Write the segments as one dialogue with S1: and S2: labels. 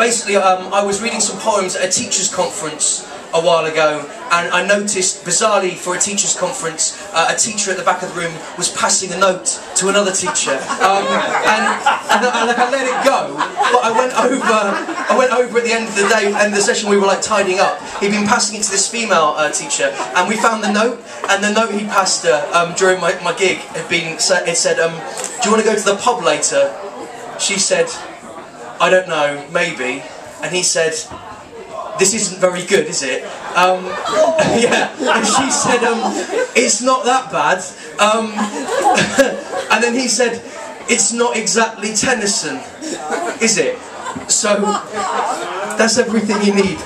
S1: basically, I was reading some poems at a teachers' conference a while ago, and I noticed, bizarrely for a teachers' conference, a teacher at the back of the room was passing a note to another teacher, and I let it go. But I went over at the end of the day, and the session we were like tidying up. He'd been passing it to this female teacher, and we found the note, and the note he passed her during my gig had been, it said, "Do you want to go to the pub later?" She said, "I don't know, maybe," and he said, "This isn't very good, is it?" Yeah, and she said, "It's not that bad." And then he said, "It's not exactly Tennyson, is it?" So that's everything you need.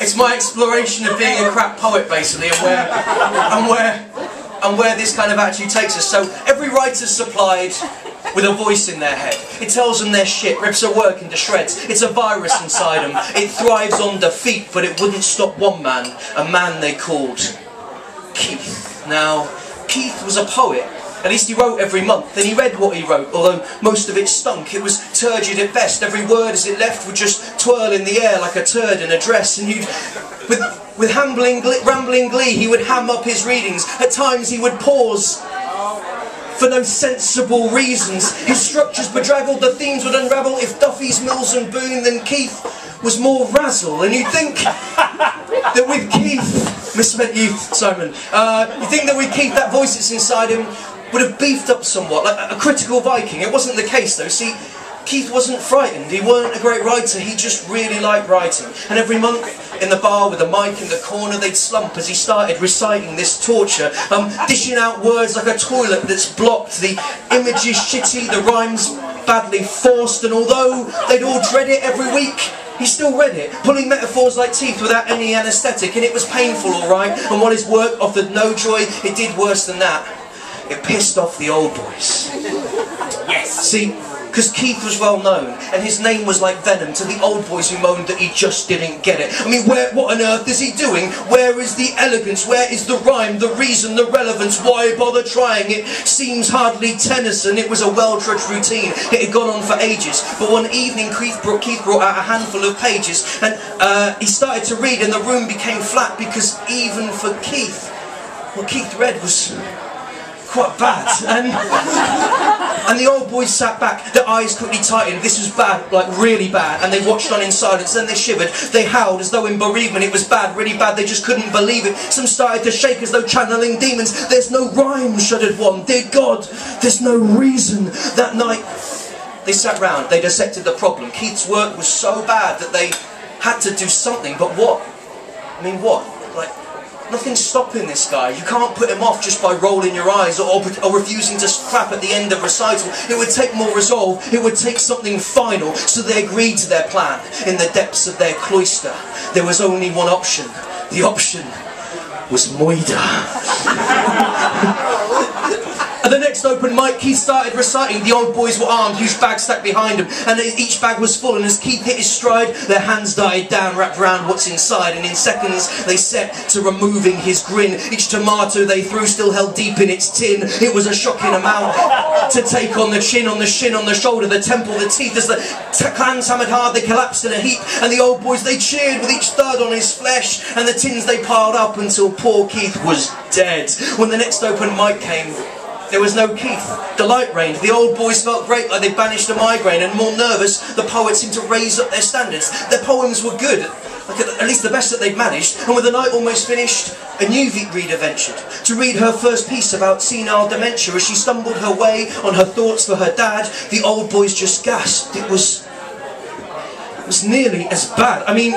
S1: It's my exploration of being a crap poet, basically, and where this kind of attitude takes us. So every writer's supplied with a voice in their head. It tells them their shit, rips their work into shreds. It's a virus inside them. It thrives on defeat, but it wouldn't stop one man, a man they called Keith. Now, Keith was a poet. At least he wrote every month, and he read what he wrote, although most of it stunk. It was turgid at best. Every word as it left would just twirl in the air like a turd in a dress, and you'd... With rambling glee, he would ham up his readings. At times he would pause for no sensible reasons. His structures bedraggled, the themes would unravel. If Duffy's Mills and Boone, then Keith was more razzle. And you'd think that with Keith, misspent youth, Simon, you think that with Keith, that voice that's inside him would have beefed up somewhat, like a critical Viking. It wasn't the case though. See, Keith wasn't frightened, he weren't a great writer, he just really liked writing. And every month, in the bar with a mic in the corner, they'd slump as he started reciting this torture, dishing out words like a toilet that's blocked. The image is shitty, the rhymes badly forced, and although they'd all dread it every week, he still read it, pulling metaphors like teeth without any anaesthetic, and it was painful, alright, and while his work offered no joy, it did worse than that. It pissed off the old boys. Yes! See, because Keith was well known, and his name was like venom to the old boys who moaned that he just didn't get it. I mean, what on earth is he doing? Where is the elegance? Where is the rhyme, the reason, the relevance? Why bother trying? It seems hardly Tennyson. It was a well-trudged routine. It had gone on for ages. But one evening, Keith brought out a handful of pages, and he started to read, and the room became flat, because even for Keith, what Keith read was quite bad. And the old boys sat back, their eyes quickly tightened. This was bad, like really bad, and they watched on in silence. Then they shivered, they howled as though in bereavement. It was bad, really bad, they just couldn't believe it. Some started to shake as though channeling demons. There's no rhyme, shuddered one. Dear God, there's no reason. That night, they sat round, they dissected the problem. Keith's work was so bad that they had to do something, but what? I mean, what? Like, nothing's stopping this guy. You can't put him off just by rolling your eyes or refusing to clap at the end of recital. It would take more resolve. It would take something final. So they agreed to their plan. In the depths of their cloister, there was only one option. The option was moida. At the next open mic, Keith started reciting. The old boys were armed, huge bags stacked behind him, and each bag was full, and as Keith hit his stride, their hands died down, wrapped around what's inside, and in seconds they set to removing his grin. Each tomato they threw still held deep in its tin. It was a shocking amount to take on the chin, on the shin, on the shoulder, the temple, the teeth. As the clans hammered hard, they collapsed in a heap, and the old boys, they cheered with each thud on his flesh, and the tins they piled up until poor Keith was dead. When the next open mic came, there was no Keith. Delight reigned. The old boys felt great, like they banished a migraine, and more nervous, the poets seemed to raise up their standards. Their poems were good, like at least the best that they'd managed, and with the night almost finished, a new reader ventured to read her first piece about senile dementia. As she stumbled her way on her thoughts for her dad, the old boys just gasped. It was nearly as bad. I mean,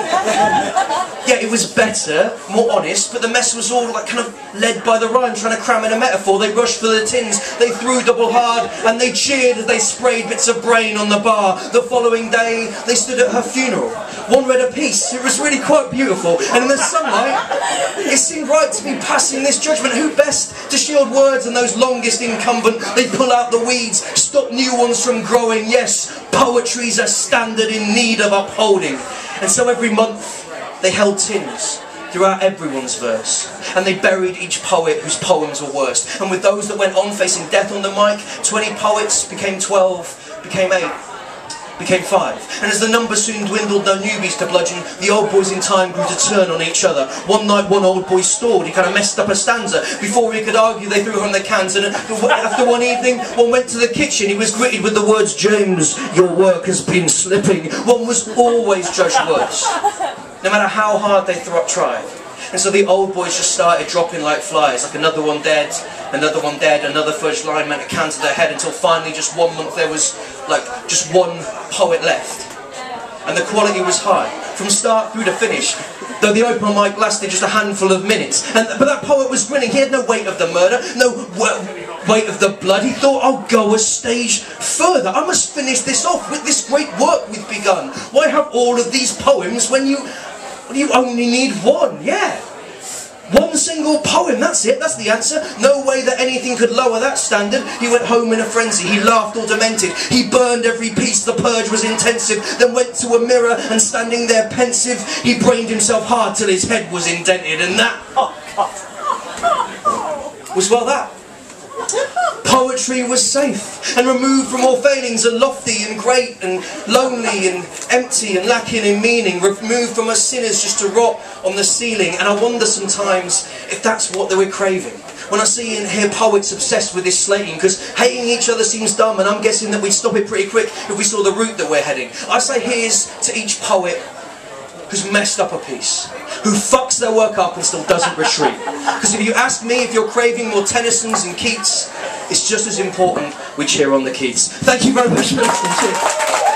S1: yeah, it was better, more honest, but the mess was all like kind of led by the rhyme, trying to cram in a metaphor. They rushed for the tins, they threw double hard, and they cheered as they sprayed bits of brain on the bar. The following day, they stood at her funeral. One read a piece. It was really quite beautiful, and in the sunlight, it seemed right to be passing this judgment. Who best to shield words and those longest incumbent? They'd pull out the weeds, stop new ones from growing. Yes, poetry's a standard in need of upholding. And so every month, they held tins throughout everyone's verse, and they buried each poet whose poems were worst. And with those that went on facing death on the mic, 20 poets became 12, became 8. became 5. And as the number soon dwindled, no newbies to bludgeon, the old boys in time grew to turn on each other. One night one old boy stalled, he kind of messed up a stanza. Before he could argue, they threw him their cans, and after one evening, one went to the kitchen. He was greeted with the words, "James, your work has been slipping." One was always judged worse, no matter how hard they tried. And so the old boys just started dropping like flies, like another one dead, another fudged line meant a can to their head, until finally just 1 month there was like just one poet left. And the quality was high, from start through to finish, though the open mic lasted just a handful of minutes. But that poet was grinning, he had no weight of the murder, no weight of the blood. He thought, I'll go a stage further, I must finish this off with this great work we've begun. Why have all of these poems when you only need one? Yeah. One single poem, that's it, that's the answer. No way that anything could lower that standard. He went home in a frenzy, he laughed all demented. He burned every piece, the purge was intensive. Then went to a mirror and standing there pensive, he brained himself hard till his head was indented. And that was, well, that. Poetry was safe and removed from all failings, and lofty and great and lonely and empty and lacking in meaning, removed from us sinners just to rot on the ceiling. And I wonder sometimes if that's what they were craving. When I see and hear poets obsessed with this slating, because hating each other seems dumb, and I'm guessing that we'd stop it pretty quick if we saw the route that we're heading. I say here's to each poet who's messed up a piece, who fucks their work up and still doesn't retreat. Because if you ask me if you're craving more Tennysons and Keats, it's just as important we cheer on the Keats. Thank you very much for listening.